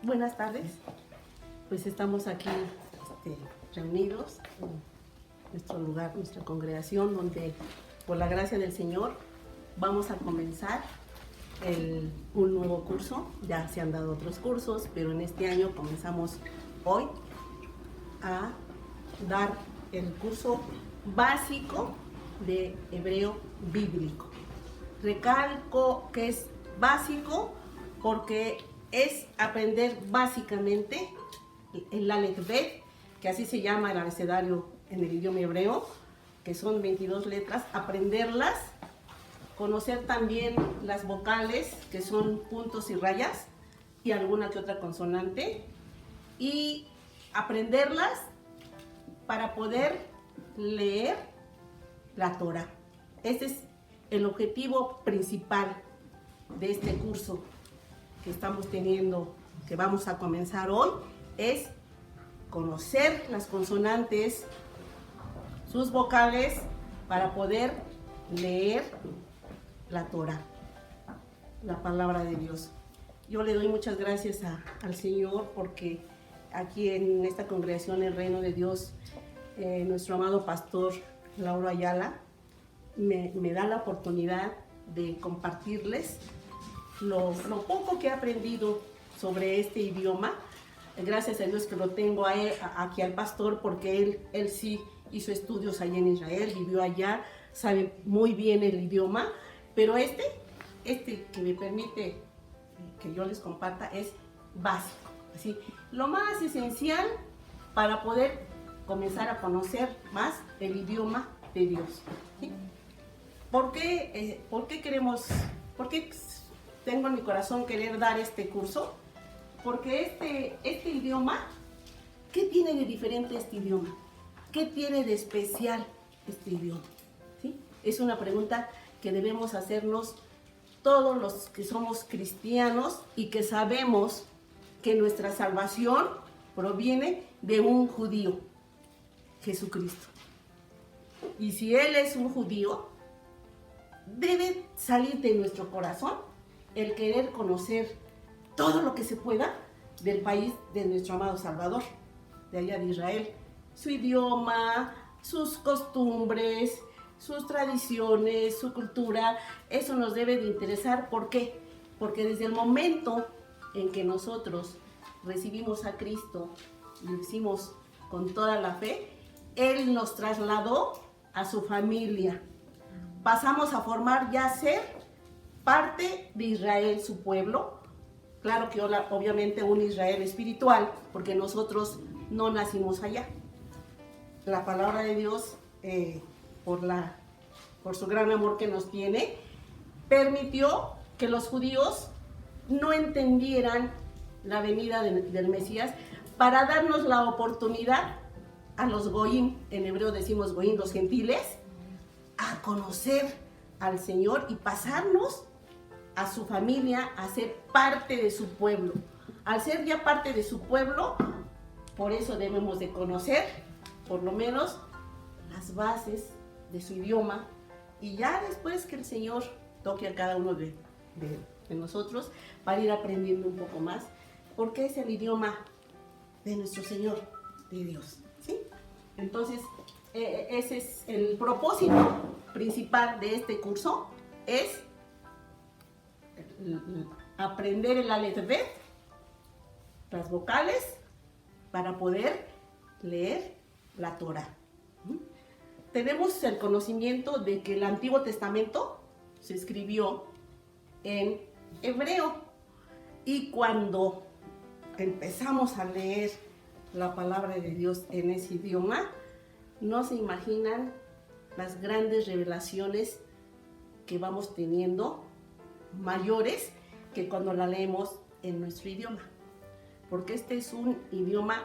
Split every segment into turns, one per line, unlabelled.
Buenas tardes. Pues estamos aquí reunidos en nuestro lugar, nuestra congregación, donde por la gracia del Señor vamos a comenzar un nuevo curso. Ya se han dado otros cursos, pero en este año comenzamos hoy a dar el curso básico de hebreo bíblico. Recalco que es básico porque es aprender básicamente el Aleph Bet, que así se llama el abecedario en el idioma hebreo, que son 22 letras, aprenderlas, conocer también las vocales, que son puntos y rayas, y alguna que otra consonante, y aprenderlas para poder leer la Torah. Ese es el objetivo principal de este curso que estamos teniendo, que vamos a comenzar hoy, es conocer las consonantes, sus vocales, para poder leer la Torah, la palabra de Dios. Yo le doy muchas gracias al Señor porque aquí en esta congregación, el Reino de Dios, nuestro amado pastor Lauro Ayala me da la oportunidad de compartirles lo poco que he aprendido sobre este idioma. Gracias a Dios que lo tengo aquí al pastor, porque él sí hizo estudios allá en Israel, vivió allá, sabe muy bien el idioma, pero este que me permite que yo les comparta es básico, así, lo más esencial para poder comenzar a conocer más el idioma de Dios, ¿sí? ¿Por qué tengo en mi corazón querer dar este curso? Porque este idioma, ¿qué tiene de diferente este idioma? ¿Qué tiene de especial este idioma? ¿Sí? Es una pregunta que debemos hacernos todos los que somos cristianos y que sabemos que nuestra salvación proviene de un judío, Jesucristo. Y si Él es un judío, debe salir de nuestro corazón el querer conocer todo lo que se pueda del país de nuestro amado Salvador, de allá de Israel. Su idioma, sus costumbres, sus tradiciones, su cultura, eso nos debe de interesar. ¿Por qué? Porque desde el momento en que nosotros recibimos a Cristo, lo hicimos con toda la fe, Él nos trasladó a su familia. Pasamos a formar ya ser parte de Israel, su pueblo. Claro que obviamente un Israel espiritual, porque nosotros no nacimos allá. La palabra de Dios, por su gran amor que nos tiene, permitió que los judíos no entendieran la venida del Mesías, para darnos la oportunidad a los goyim, en hebreo decimos goyim, los gentiles, a conocer al Señor y pasarnos a su familia, a ser parte de su pueblo. Al ser ya parte de su pueblo, por eso debemos de conocer por lo menos las bases de su idioma, y ya después que el Señor toque a cada uno de nosotros para ir aprendiendo un poco más, porque es el idioma de nuestro Señor, de Dios, ¿sí? Entonces, ese es el propósito principal de este curso, es aprender el Aleph Bet, las vocales, para poder leer la Torah. Tenemos el conocimiento de que el Antiguo Testamento se escribió en hebreo, y cuando empezamos a leer la palabra de Dios en ese idioma, no se imaginan las grandes revelaciones que vamos teniendo, mayores que cuando la leemos en nuestro idioma, porque este es un idioma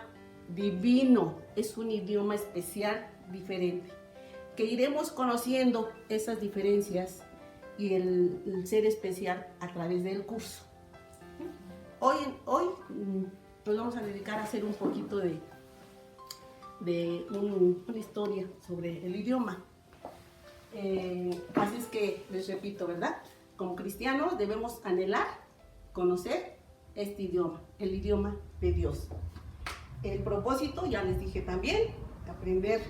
divino, es un idioma especial, diferente, que iremos conociendo esas diferencias y el ser especial a través del curso. Hoy nos vamos a dedicar a hacer un poquito de una historia sobre el idioma. Así es que les repito, ¿verdad? Como cristianos debemos anhelar, conocer este idioma, el idioma de Dios. El propósito, ya les dije también, aprender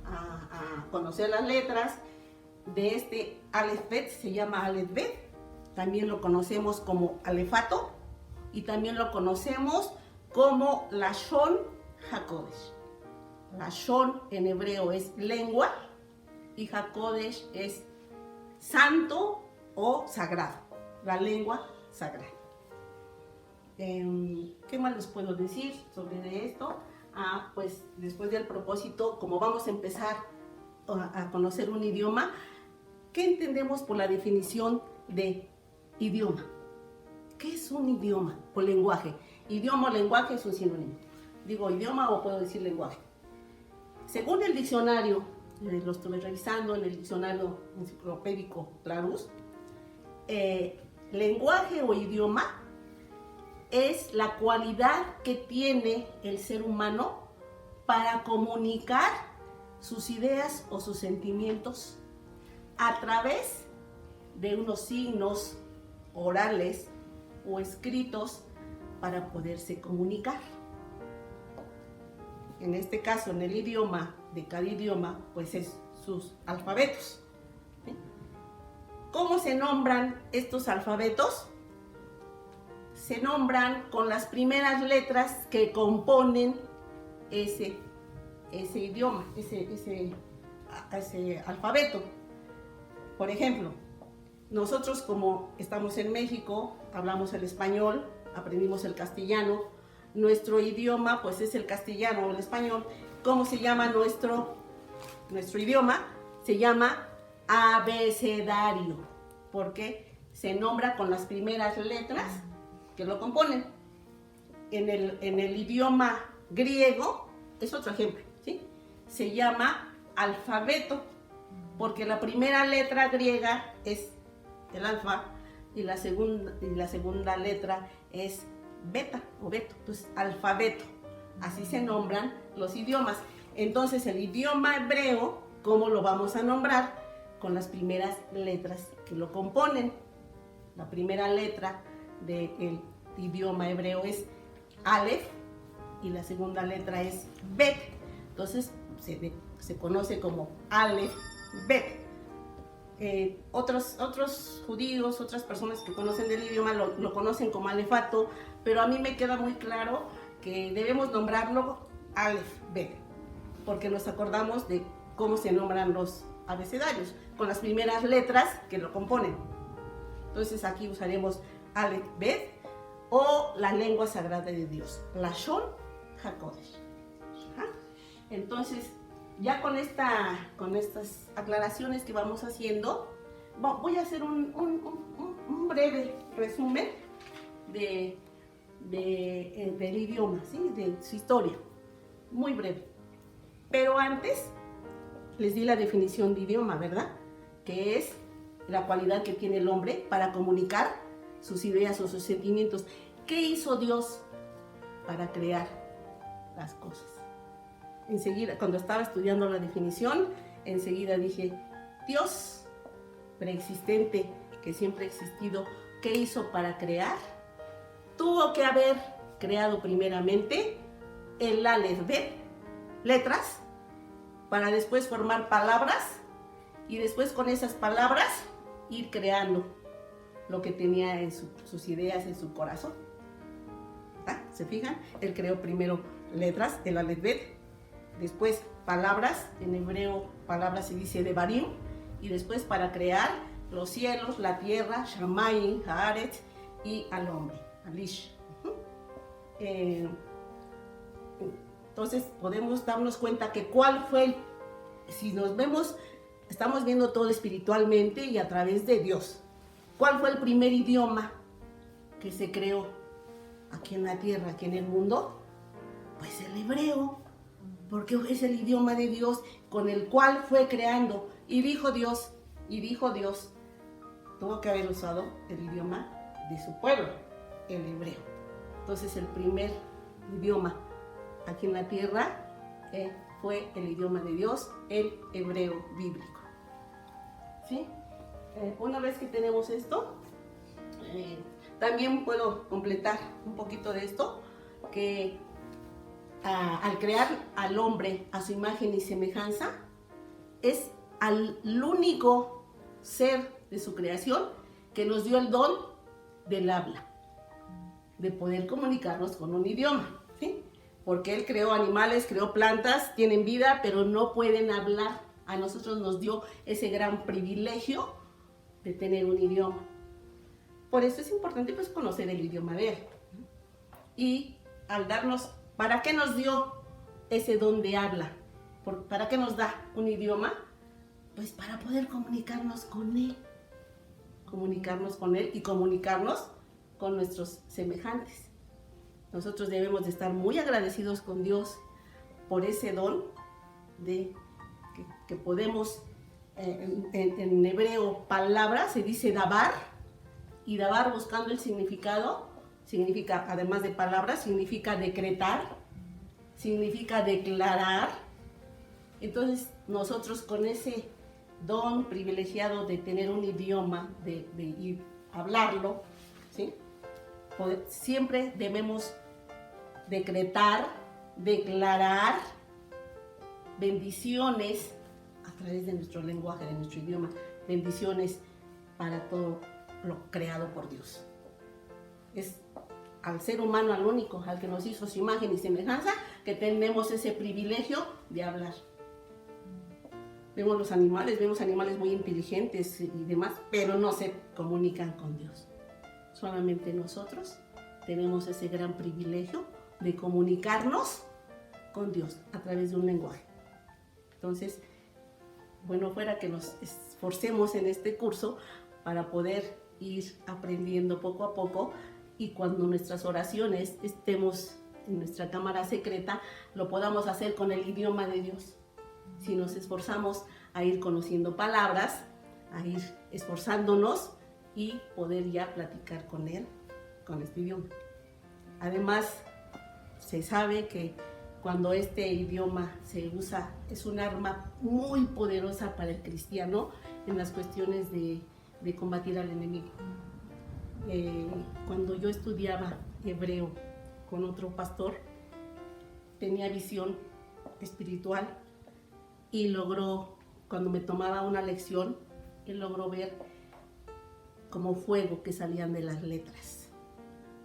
a conocer las letras de este Aleph Bet, se llama Aleph Bet, también lo conocemos como alefato y también lo conocemos como Lashon HaKodesh. Lashon en hebreo es lengua y HaKodesh es santo o sagrado, la lengua sagrada. ¿Qué más les puedo decir sobre esto? Pues después del propósito, como vamos a empezar a conocer un idioma, ¿qué entendemos por la definición de idioma? ¿Qué es un idioma o lenguaje? Idioma o lenguaje es un sinónimo. Digo idioma o puedo decir lenguaje. Según el diccionario, lo estuve revisando en el diccionario enciclopédico Larousse, lenguaje o idioma es la cualidad que tiene el ser humano para comunicar sus ideas o sus sentimientos a través de unos signos orales o escritos para poderse comunicar. En este caso, en el idioma, de cada idioma, pues es sus alfabetos. ¿Cómo se nombran estos alfabetos? Se nombran con las primeras letras que componen ese idioma, ese alfabeto. Por ejemplo, nosotros como estamos en México, hablamos el español, aprendimos el castellano, nuestro idioma pues es el castellano o el español. ¿Cómo se llama nuestro idioma? Se llama abecedario, porque se nombra con las primeras letras que lo componen. En el idioma griego, es otro ejemplo, ¿sí? Se llama alfabeto, porque la primera letra griega es el alfa y la segunda letra es beta o beto, entonces alfabeto. Así se nombran los idiomas. Entonces el idioma hebreo, ¿cómo lo vamos a nombrar? Con las primeras letras que lo componen. La primera letra del idioma hebreo es Aleph y la segunda letra es Bet. Entonces se conoce como Aleph Bet. Otros judíos, otras personas que conocen del idioma lo conocen como alefato, pero a mí me queda muy claro que debemos nombrarlo Aleph Bet, porque nos acordamos de cómo se nombran los abecedarios, con las primeras letras que lo componen. Entonces aquí usaremos Aleph Bet o la lengua sagrada de Dios, Lashon HaKodesh. Entonces, ya con estas aclaraciones que vamos haciendo, voy a hacer un breve resumen del idioma, ¿sí? De su historia, muy breve. Pero antes les di la definición de idioma, ¿verdad? Que es la cualidad que tiene el hombre para comunicar sus ideas o sus sentimientos. ¿Qué hizo Dios para crear las cosas? Enseguida, cuando estaba estudiando la definición, enseguida dije, Dios preexistente, que siempre ha existido, ¿qué hizo para crear? Tuvo que haber creado primeramente el Aleph Bet, letras, para después formar palabras y después con esas palabras ir creando lo que tenía en sus ideas, en su corazón. ¿Se fijan? Él creó primero letras, el Aleph Bet, después palabras, en hebreo palabras se dice Devarim, y después para crear los cielos, la tierra, Shamayim, Haaretz, y al hombre, Alish. Entonces podemos darnos cuenta que cuál fue, si nos vemos, estamos viendo todo espiritualmente y a través de Dios. ¿Cuál fue el primer idioma que se creó aquí en la tierra, aquí en el mundo? Pues el hebreo, porque es el idioma de Dios con el cual fue creando. Y dijo Dios, tuvo que haber usado el idioma de su pueblo, el hebreo. Entonces el primer idioma aquí en la tierra fue el idioma de Dios, el hebreo bíblico. ¿Sí? Una vez que tenemos esto, también puedo completar un poquito de esto, que al crear al hombre a su imagen y semejanza, es al único ser de su creación que nos dio el don del habla, de poder comunicarnos con un idioma, ¿sí? Porque Él creó animales, creó plantas, tienen vida, pero no pueden hablar. A nosotros nos dio ese gran privilegio de tener un idioma. Por eso es importante pues conocer el idioma de Él. Y al darnos, ¿para qué nos dio ese don de habla? ¿Para qué nos da un idioma? Pues para poder comunicarnos con Él. Comunicarnos con Él y comunicarnos con nuestros semejantes. Nosotros debemos de estar muy agradecidos con Dios por ese don de que podemos, en hebreo palabra se dice dabar, y dabar, buscando el significado, significa, además de palabra, significa decretar, significa declarar. Entonces nosotros con ese don privilegiado de tener un idioma, de hablarlo, ¿sí? Siempre debemos decretar, declarar bendiciones a través de nuestro lenguaje, de nuestro idioma, bendiciones para todo lo creado por Dios. Es al ser humano, al único, al que nos hizo su imagen y semejanza, que tenemos ese privilegio de hablar. Vemos animales muy inteligentes y demás, pero no se comunican con Dios. Solamente nosotros tenemos ese gran privilegio de comunicarnos con Dios a través de un lenguaje. Entonces, bueno fuera que nos esforcemos en este curso para poder ir aprendiendo poco a poco, y cuando nuestras oraciones estemos en nuestra cámara secreta, lo podamos hacer con el idioma de Dios. Si nos esforzamos a ir conociendo palabras, a ir esforzándonos y poder ya platicar con Él, con este idioma. Además, se sabe que cuando este idioma se usa, es un arma muy poderosa para el cristiano en las cuestiones de combatir al enemigo. Cuando yo estudiaba hebreo con otro pastor, tenía visión espiritual y logró, cuando me tomaba una lección, él logró ver como fuego que salían de las letras.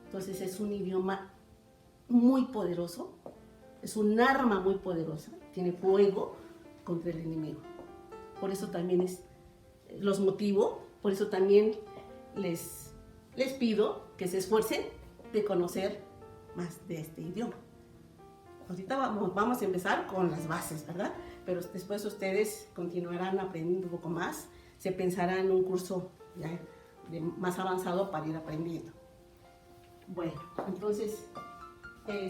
Entonces es un idioma muy poderoso, es un arma muy poderosa, tiene fuego contra el enemigo. Por eso también los motivo, por eso también les pido que se esfuercen de conocer más de este idioma. Ahorita vamos a empezar con las bases, ¿verdad? Pero después ustedes continuarán aprendiendo un poco más, se pensará en un curso ya más avanzado para ir aprendiendo. Bueno, entonces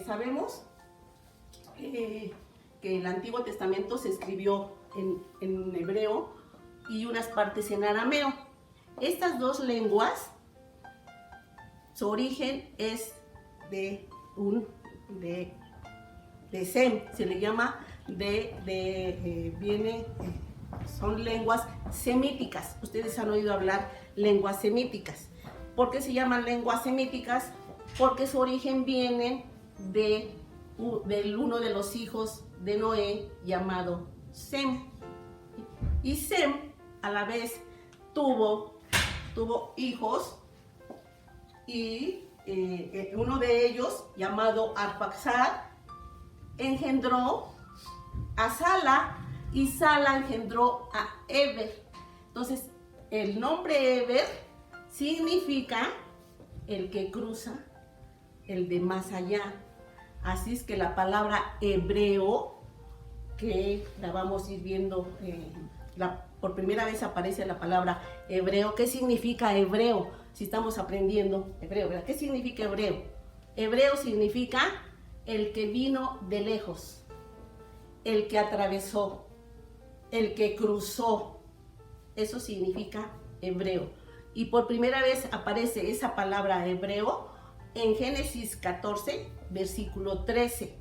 sabemos que el Antiguo Testamento se escribió en hebreo y unas partes en arameo. Estas dos lenguas, su origen es de Sem, se le llama son lenguas semíticas. Ustedes han oído hablar lenguas semíticas. ¿Por qué se llaman lenguas semíticas? Porque su origen viene del uno de los hijos de Noé llamado Sem. Y Sem a la vez tuvo hijos, y uno de ellos, llamado Arphaxad, engendró a Sala, y Sala engendró a Eber. Entonces, el nombre Eber significa el que cruza, el de más allá. Así es que la palabra hebreo, que la vamos a ir viendo, por primera vez aparece la palabra hebreo. ¿Qué significa hebreo? Si estamos aprendiendo hebreo, ¿verdad? ¿Qué significa hebreo? Hebreo significa el que vino de lejos, el que atravesó, el que cruzó. Eso significa hebreo. Y por primera vez aparece esa palabra hebreo en Génesis 14, versículo 13.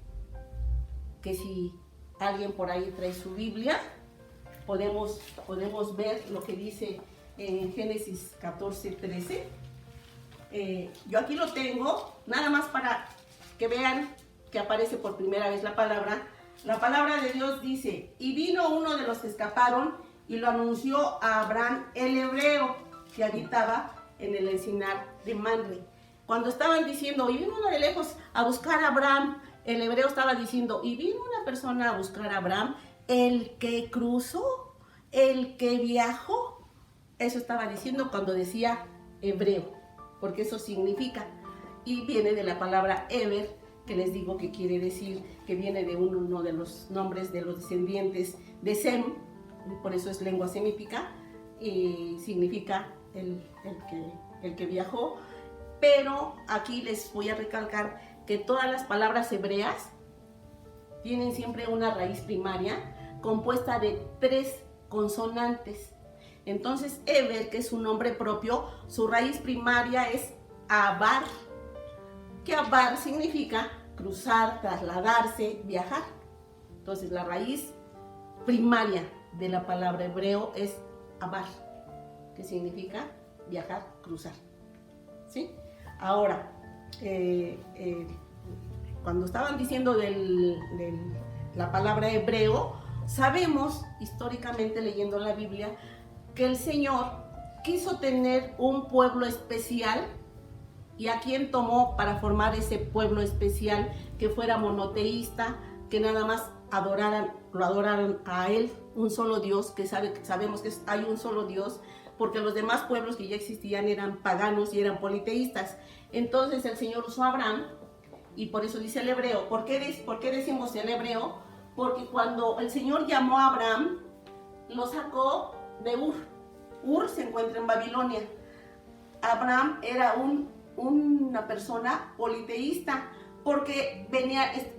Que si alguien por ahí trae su Biblia, podemos ver lo que dice en Génesis 14, 13. Yo aquí lo tengo, nada más para que vean que aparece por primera vez la palabra. La palabra de Dios dice, y vino uno de los que escaparon y lo anunció a Abraham el hebreo que habitaba en el encinar de Mamre. Cuando estaban diciendo, y vino uno de lejos a buscar a Abraham, el hebreo estaba diciendo, y vino una persona a buscar a Abraham, el que cruzó, el que viajó. Eso estaba diciendo cuando decía hebreo, porque eso significa, y viene de la palabra Eber, que les digo que quiere decir, que viene de uno de los nombres de los descendientes de Sem, por eso es lengua semítica, y significa el que viajó. Pero aquí les voy a recalcar que todas las palabras hebreas tienen siempre una raíz primaria compuesta de 3 consonantes. Entonces, Eber, que es un nombre propio, su raíz primaria es Abar, que Abar significa cruzar, trasladarse, viajar. Entonces, la raíz primaria de la palabra hebreo es Abar, que significa viajar, cruzar. ¿Sí? Ahora, cuando estaban diciendo de la palabra hebreo, sabemos históricamente leyendo la Biblia que el Señor quiso tener un pueblo especial. ¿Y a quién tomó para formar ese pueblo especial que fuera monoteísta, que nada más lo adoraran a Él, un solo Dios, que sabemos que hay un solo Dios, porque los demás pueblos que ya existían eran paganos y eran politeístas? Entonces el Señor usó a Abraham, y por eso dice el hebreo. ¿Por qué decimos el hebreo? Porque cuando el Señor llamó a Abraham, lo sacó de Ur. Ur se encuentra en Babilonia. Abraham era una persona politeísta, porque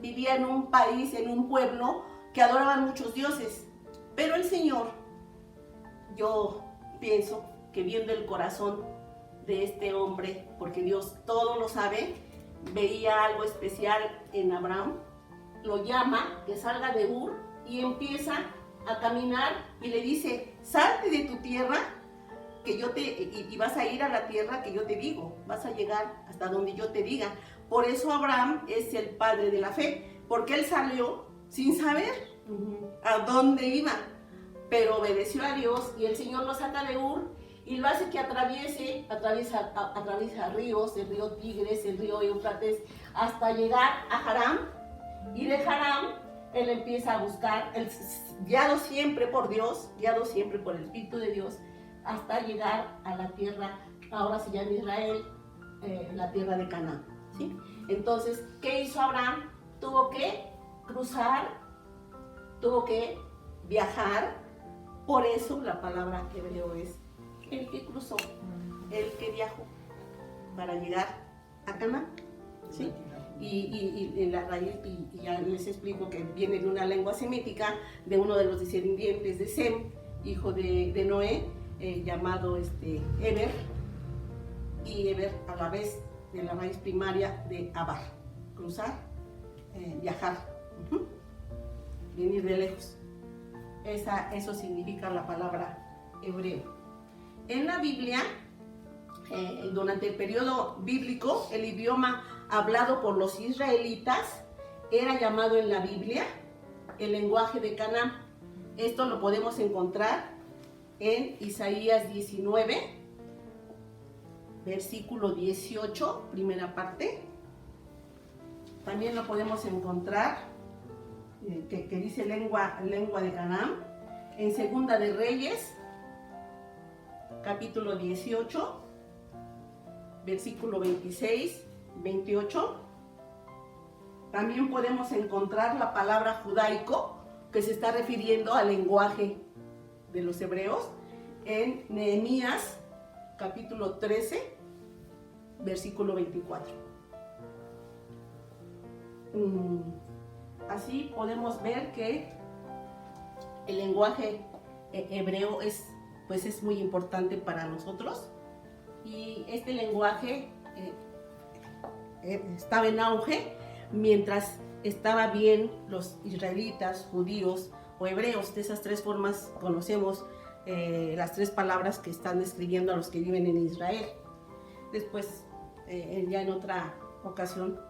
vivía en un país, en un pueblo que adoraban muchos dioses. Pero el Señor, yo pienso que viendo el corazón de este hombre, porque Dios todo lo sabe, veía algo especial en Abraham, lo llama, que salga de Ur, y empieza a caminar y le dice, salte de tu tierra, y vas a ir a la tierra que yo te digo, vas a llegar hasta donde yo te diga. Por eso Abraham es el padre de la fe, porque él salió sin saber a dónde iba, pero obedeció a Dios, y el Señor lo saca de Ur y lo hace que atraviesa ríos, el río Tigres, el río Éufrates, hasta llegar a Harán. Y de Harán él empieza a buscar, guiado siempre por Dios, guiado siempre por el Espíritu de Dios, hasta llegar a la tierra, ahora se llama Israel, la tierra de Canaán, ¿sí? Entonces, ¿qué hizo Abraham? Tuvo que cruzar, tuvo que viajar. Por eso la palabra hebreo es el que cruzó, el que viajó para llegar a Canaán, ¿sí? Y la raíz, y ya les explico que viene de una lengua semítica, de uno de los descendientes de Sem, hijo de Noé, llamado Eber, y Eber a la vez de la raíz primaria de Abar, cruzar, viajar, venir de lejos. Eso significa la palabra hebreo. En la Biblia, durante el periodo bíblico, el idioma hablado por los israelitas era llamado en la Biblia el lenguaje de Canaán. Esto lo podemos encontrar en Isaías 19, versículo 18, primera parte. También lo podemos encontrar, que dice lengua de Canaán, en Segunda de Reyes, capítulo 18, versículo 26, 28. También podemos encontrar la palabra judaico, que se está refiriendo al lenguaje de los hebreos, en Nehemías, capítulo 13, versículo 24. Así podemos ver que el lenguaje hebreo es muy importante para nosotros, y este lenguaje estaba en auge mientras estaba bien los israelitas, judíos o hebreos. De esas 3 formas conocemos las 3 palabras que están describiendo a los que viven en Israel. Después ya en otra ocasión,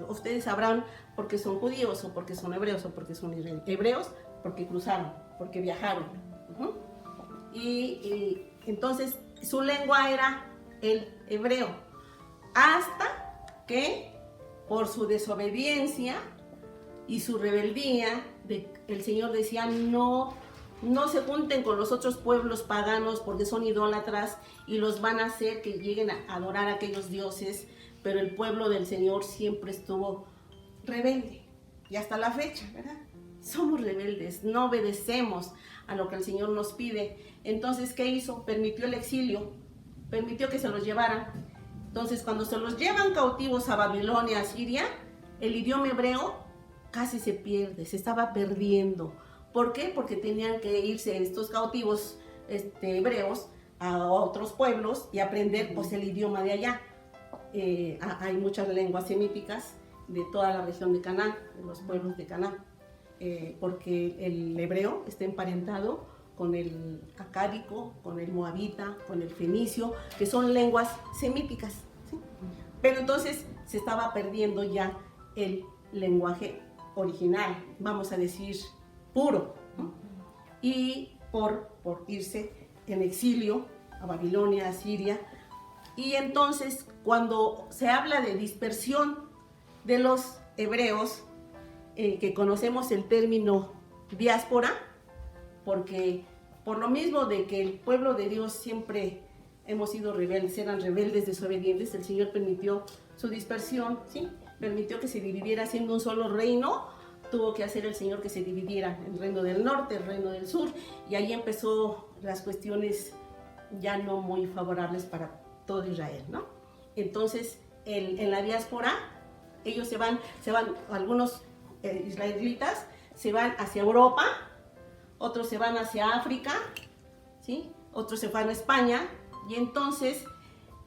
ustedes sabrán por qué son judíos o por qué son hebreos o por qué son hebreos, porque cruzaron, porque viajaron. Y entonces su lengua era el hebreo, hasta que por su desobediencia y su rebeldía, el Señor decía: no se junten con los otros pueblos paganos porque son idólatras y los van a hacer que lleguen a adorar a aquellos dioses. Pero el pueblo del Señor siempre estuvo rebelde, y hasta la fecha, ¿verdad? Somos rebeldes, no obedecemos a lo que el Señor nos pide. Entonces, ¿qué hizo? Permitió el exilio, permitió que se los llevaran. Entonces, cuando se los llevan cautivos a Babilonia, a Siria, el idioma hebreo casi se pierde, se estaba perdiendo. ¿Por qué? Porque tenían que irse estos cautivos hebreos a otros pueblos y aprender pues el idioma de allá. Hay muchas lenguas semíticas de toda la región de Canaán, de los pueblos de Canaán, porque el hebreo está emparentado con el acádico, con el moabita, con el fenicio, que son lenguas semíticas, ¿sí? Pero entonces se estaba perdiendo ya el lenguaje original, vamos a decir puro, ¿no? Y por irse en exilio a Babilonia, a Siria. Y entonces, cuando se habla de dispersión de los hebreos, que conocemos el término diáspora, porque por lo mismo de que el pueblo de Dios siempre hemos sido rebeldes, eran rebeldes, desobedientes, el Señor permitió su dispersión, ¿sí? Permitió que se dividiera siendo un solo reino. Tuvo que hacer el Señor que se dividiera el reino del norte, el reino del sur, y ahí empezó las cuestiones ya no muy favorables para todo Israel, ¿no? Entonces, en la diáspora, ellos se van algunos israelitas se van hacia Europa, otros se van hacia África, ¿sí? Otros se van a España, y entonces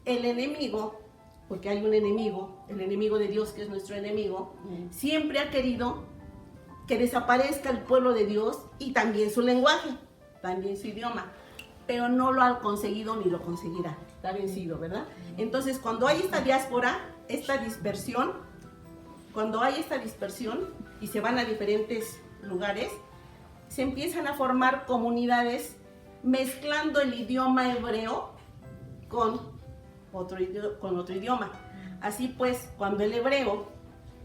el enemigo, porque hay un enemigo, el enemigo de Dios, que es nuestro enemigo, siempre ha querido que desaparezca el pueblo de Dios y también su lenguaje, también su idioma, pero no lo ha conseguido ni lo conseguirá, está vencido, ¿verdad? Entonces, cuando hay esta diáspora, esta dispersión, y se van a diferentes lugares, se empiezan a formar comunidades mezclando el idioma hebreo con otro idioma. Así pues, cuando el hebreo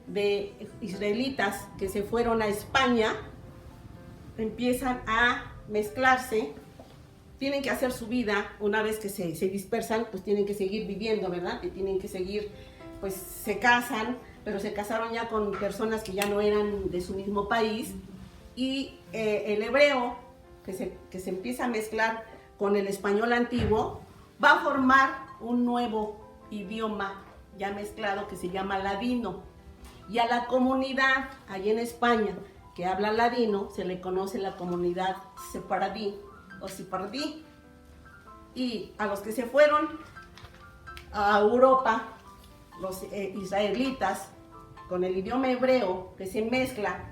de israelitas que se fueron a España empiezan a mezclarse, tienen que hacer su vida, una vez que se dispersan, pues tienen que seguir viviendo, ¿verdad? Que tienen que seguir, pues se casan, pero se casaron ya con personas que ya no eran de su mismo país, y el hebreo que se empieza a mezclar con el español antiguo va a formar un nuevo idioma ya mezclado que se llama ladino. Y a la comunidad allí en España que habla ladino se le conoce la comunidad sefaradí o sefardí. Y a los que se fueron a Europa, los israelitas, con el idioma hebreo que se mezcla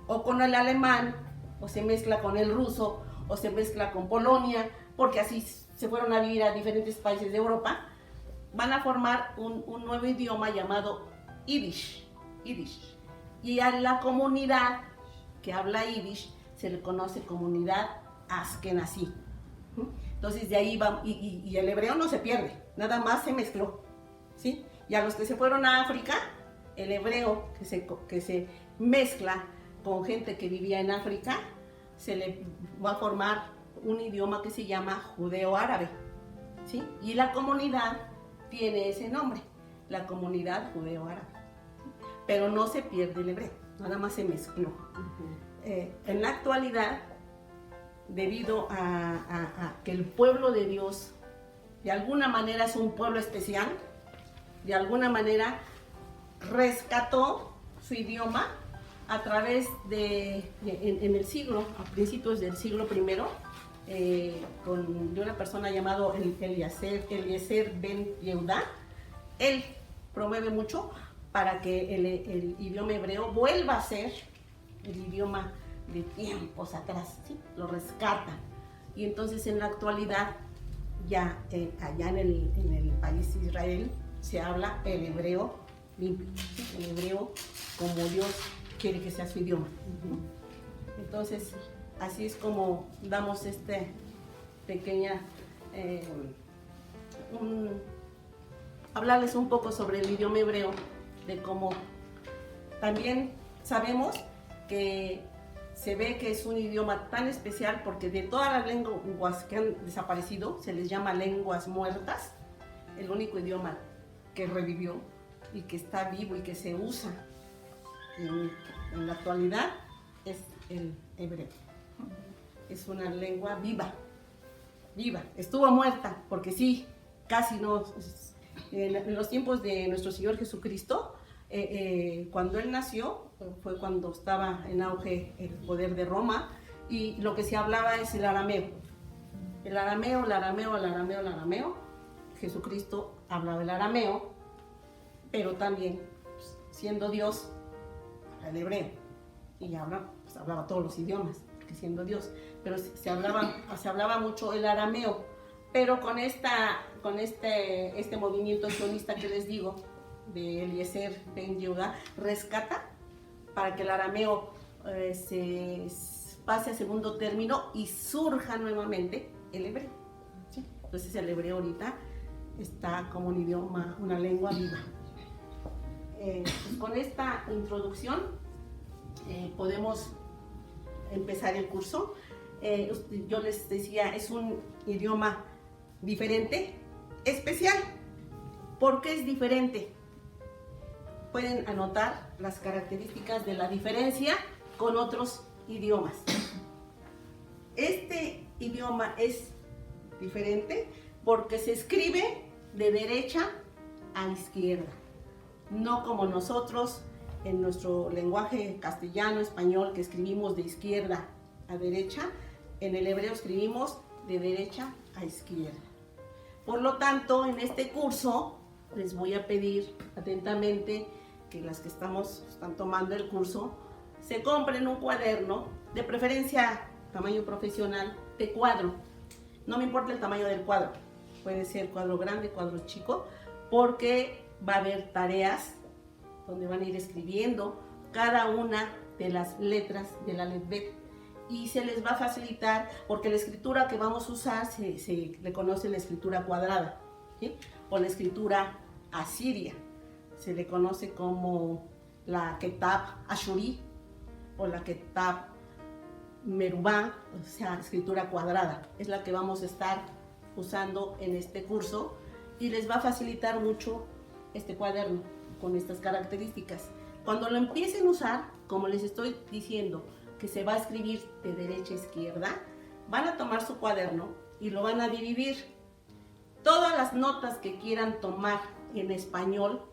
o con el alemán, o se mezcla con el ruso, o se mezcla con Polonia, porque así se fueron a vivir a diferentes países de Europa, van a formar un nuevo idioma llamado Yiddish. Y a la comunidad que habla Yiddish se le conoce comunidad Askenazí. Entonces de ahí va, y el hebreo no se pierde, nada más se mezcló, ¿sí? Y a los que se fueron a África, el hebreo que se mezcla con gente que vivía en África, se le va a formar un idioma que se llama judeo-árabe, ¿sí? Y la comunidad tiene ese nombre, la comunidad judeo-árabe. Pero no se pierde el hebreo, nada más se mezcló. En la actualidad, debido a que el pueblo de Dios de alguna manera es un pueblo especial, de alguna manera rescató su idioma a través en el siglo, a principios del siglo I, de una persona llamada Eliezer Ben Yehudá. Él promueve mucho para que el idioma hebreo vuelva a ser el idioma de tiempos atrás, ¿sí? Lo rescata. Y entonces en la actualidad, ya allá en el país de Israel, se habla el hebreo limpio, el hebreo como Dios quiere que sea su idioma. Entonces, así es como damos pequeña, hablarles un poco sobre el idioma hebreo, de cómo también sabemos que se ve que es un idioma tan especial porque de todas las lenguas que han desaparecido, se les llama lenguas muertas, el único idioma que revivió y que está vivo y que se usa en la actualidad es el hebreo. Es una lengua viva, estuvo muerta porque sí, casi no. En los tiempos de nuestro Señor Jesucristo, cuando Él nació, fue cuando estaba en auge el poder de Roma, y lo que se hablaba es el arameo. El arameo. Jesucristo hablaba el arameo, pero también, siendo Dios, el hebreo, y hablaba todos los idiomas, porque siendo Dios, pero se hablaba mucho el arameo, pero con este movimiento sionista que les digo, de Eliezer Ben Yehuda, rescata para que el arameo se pase a segundo término y surja nuevamente el hebreo. ¿Sí? Entonces el hebreo ahorita está como un idioma, una lengua viva. Pues con esta introducción podemos empezar el curso. Yo les decía, es un idioma diferente, especial. ¿Por qué es diferente? Pueden anotar las características de la diferencia con otros idiomas. Este idioma es diferente porque se escribe de derecha a izquierda, no como nosotros en nuestro lenguaje castellano, español, que escribimos de izquierda a derecha. En el hebreo escribimos de derecha a izquierda. Por lo tanto, en este curso les voy a pedir atentamente que las que están tomando el curso se compren un cuaderno, de preferencia tamaño profesional, de cuadro. No me importa el tamaño del cuadro, puede ser cuadro grande, cuadro chico, porque va a haber tareas donde van a ir escribiendo cada una de las letras del alefbet, y se les va a facilitar porque la escritura que vamos a usar se le conoce la escritura cuadrada, ¿sí? O la escritura asiria, se le conoce como la Ketab Ashuri o la Ketab Merubá, o sea, escritura cuadrada. Es la que vamos a estar usando en este curso y les va a facilitar mucho este cuaderno con estas características. Cuando lo empiecen a usar, como les estoy diciendo, que se va a escribir de derecha a izquierda, van a tomar su cuaderno y lo van a dividir. Todas las notas que quieran tomar en español,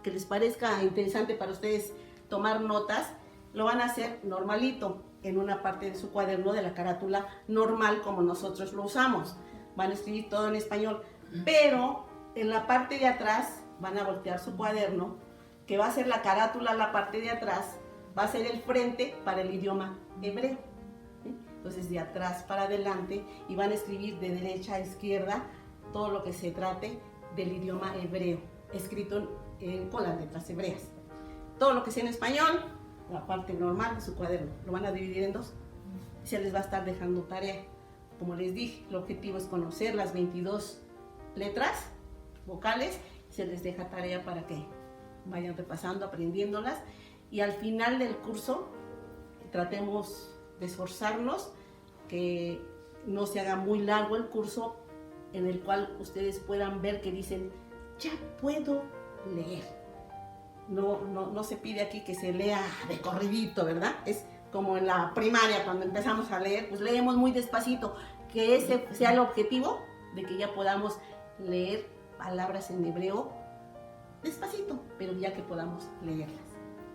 que les parezca interesante para ustedes tomar notas, lo van a hacer normalito, en una parte de su cuaderno de la carátula normal como nosotros lo usamos. Van a escribir todo en español, pero en la parte de atrás van a voltear su cuaderno, que va a ser la carátula, la parte de atrás, va a ser el frente para el idioma hebreo. ¿Sí? Entonces de atrás para adelante, y van a escribir de derecha a izquierda todo lo que se trate del idioma hebreo, escrito con las letras hebreas. Todo lo que sea en español, la parte normal de su cuaderno, lo van a dividir en dos. Se les va a estar dejando tarea. Como les dije, el objetivo es conocer las 22 letras vocales. Se les deja tarea para que vayan repasando, aprendiéndolas, y al final del curso tratemos de esforzarnos que no se haga muy largo el curso, en el cual ustedes puedan ver que dicen, ya puedo leer. No se pide aquí que se lea de corridito, ¿verdad? Es como en la primaria, cuando empezamos a leer, pues leemos muy despacito, que ese sea el objetivo, de que ya podamos leer palabras en hebreo despacito, pero ya que podamos leerlas.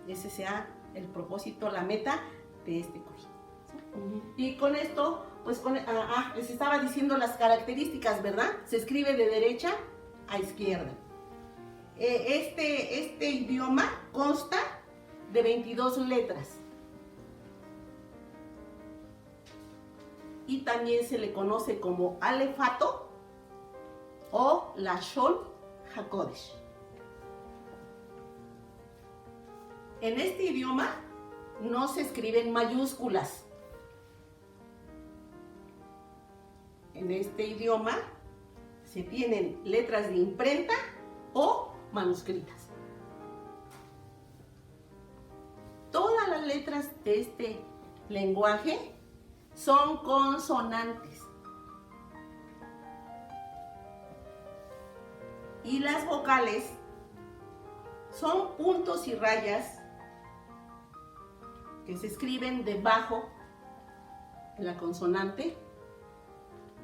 Ese sea el propósito, la meta de este curso. ¿Sí? Y con esto, pues les estaba diciendo las características, ¿verdad? Se escribe de derecha a izquierda. Este idioma consta de 22 letras. Y también se le conoce como alefato o lashon HaKodesh. En este idioma no se escriben mayúsculas. En este idioma se tienen letras de imprenta o manuscritas. Todas las letras de este lenguaje son consonantes. Y las vocales son puntos y rayas que se escriben debajo de la consonante,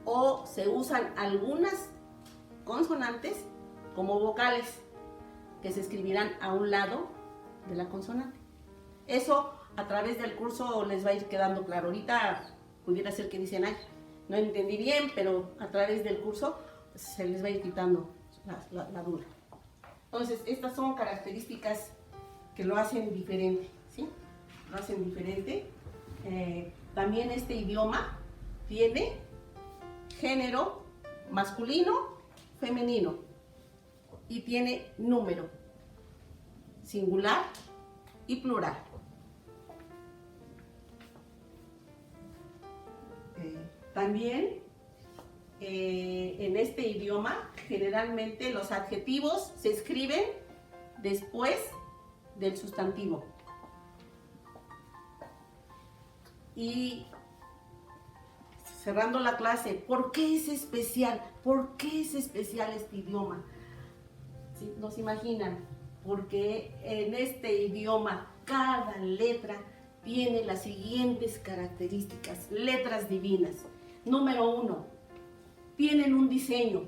o se usan algunas consonantes como vocales que se escribirán a un lado de la consonante. Eso a través del curso les va a ir quedando claro. Ahorita pudiera ser que dicen, ay, no entendí bien, pero a través del curso se les va a ir quitando la duda. Entonces, estas son características que lo hacen diferente, ¿sí? Lo hacen diferente. También este idioma tiene género masculino, femenino, y tiene número, singular y plural. También en este idioma generalmente los adjetivos se escriben después del sustantivo. Y cerrando la clase, ¿por qué es especial? ¿Por qué es especial este idioma? ¿Sí? ¿Nos imaginan? Porque en este idioma cada letra tiene las siguientes características, letras divinas. Número 1, tienen un diseño,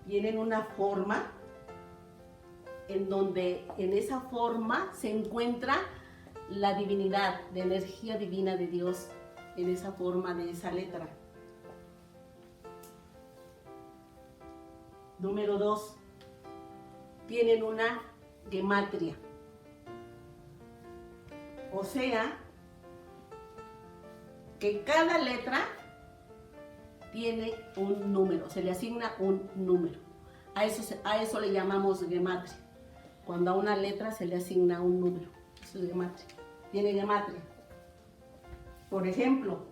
tienen una forma en donde en esa forma se encuentra la divinidad, la energía divina de Dios en esa forma de esa letra. Número 2, tienen una gematria, o sea, que cada letra tiene un número, se le asigna un número. A eso le llamamos gematria. Cuando a una letra se le asigna un número, eso es gematria. Tiene gematria. Por ejemplo,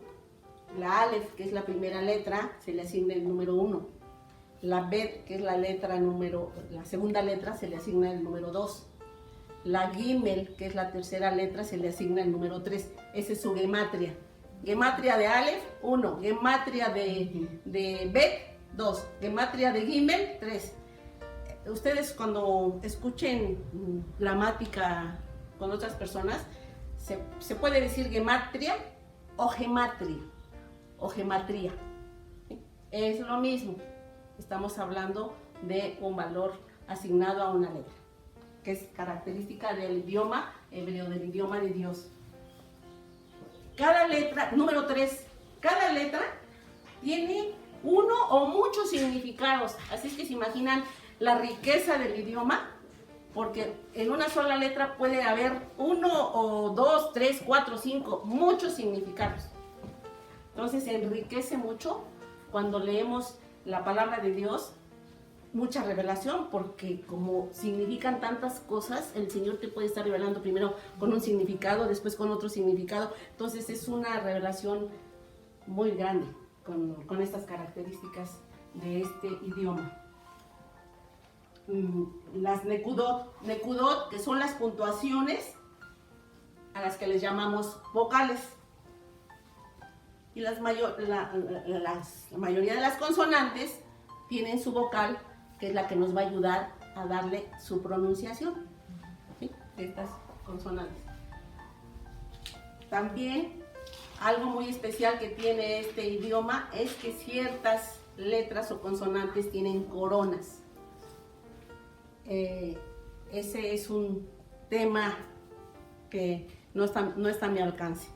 la Aleph, que es la primera letra, se le asigna el número 1. La Bet, que es la segunda letra, se le asigna el número 2. La Gimel, que es la tercera letra, se le asigna el número 3. Esa es su gematria. Gematria de Aleph, 1. Gematria de Bet, 2. Gematria de Gimel, 3. Ustedes cuando escuchen gramática con otras personas, se puede decir gematria o gematria. O gematría. Es lo mismo. Estamos hablando de un valor asignado a una letra, que es característica del idioma hebreo, del idioma de Dios. Cada letra, número 3, cada letra tiene uno o muchos significados. Así es que se imaginan la riqueza del idioma, porque en una sola letra puede haber 1 o 2, 3, 4, 5, muchos significados. Entonces se enriquece mucho cuando leemos la palabra de Dios, mucha revelación, porque como significan tantas cosas, el Señor te puede estar revelando primero con un significado, después con otro significado. Entonces es una revelación muy grande con estas características de este idioma. Las nekudot, que son las puntuaciones a las que les llamamos vocales. Y la mayoría de las consonantes tienen su vocal, que es la que nos va a ayudar a darle su pronunciación, ¿sí? De estas consonantes. También algo muy especial que tiene este idioma es que ciertas letras o consonantes tienen coronas. Ese es un tema que no está a mi alcance,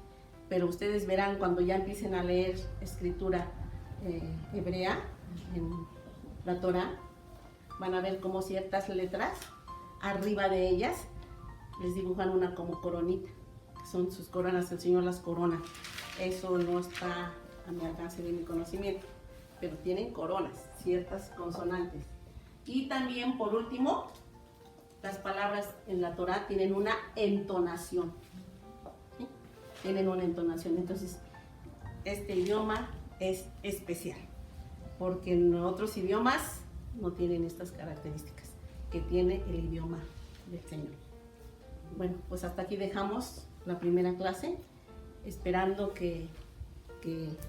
pero ustedes verán cuando ya empiecen a leer escritura hebrea en la Torah, van a ver cómo ciertas letras, arriba de ellas, les dibujan una como coronita, que son sus coronas, el Señor las corona. Eso no está a mi alcance de mi conocimiento. pero tienen coronas, ciertas consonantes. Y también, por último, las palabras en la Torá tienen una entonación. ¿Sí? Tienen una entonación. Entonces, este idioma es especial, porque en otros idiomas no tienen estas características que tiene el idioma del Señor. Bueno, pues hasta aquí dejamos la primera clase, esperando que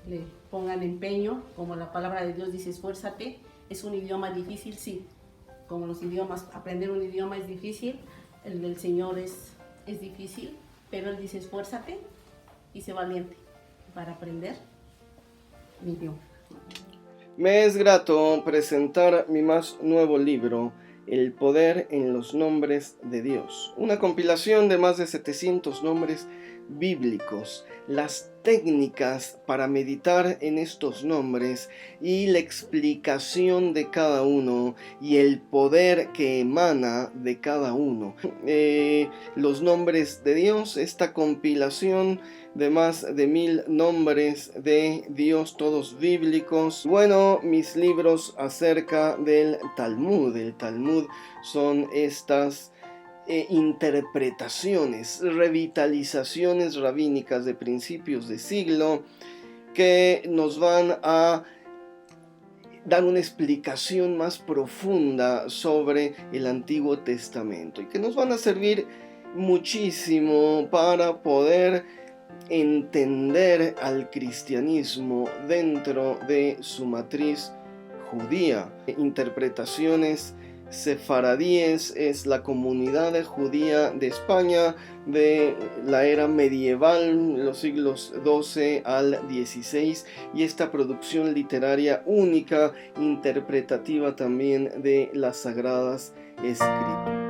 le pongan empeño, como la palabra de Dios dice, esfuérzate. Es un idioma difícil, sí, como los idiomas, aprender un idioma es difícil, el del Señor es difícil, pero Él dice, esfuérzate y sé valiente para aprender mi idioma.
Me es grato presentar mi más nuevo libro, El poder en los nombres de Dios, una compilación de más de 700 nombres bíblicos, las técnicas para meditar en estos nombres y la explicación de cada uno y el poder que emana de cada uno. Los nombres de Dios, esta compilación de más de 1000 nombres de Dios, todos bíblicos. Bueno, mis libros acerca del Talmud. El Talmud son estas interpretaciones, revitalizaciones rabínicas de principios de siglo que nos van a dar una explicación más profunda sobre el Antiguo Testamento y que nos van a servir muchísimo para poder entender al cristianismo dentro de su matriz judía. Interpretaciones sefaradíes es la comunidad judía de España de la era medieval, los siglos XII al XVI, y esta producción literaria única, interpretativa también de las Sagradas Escrituras.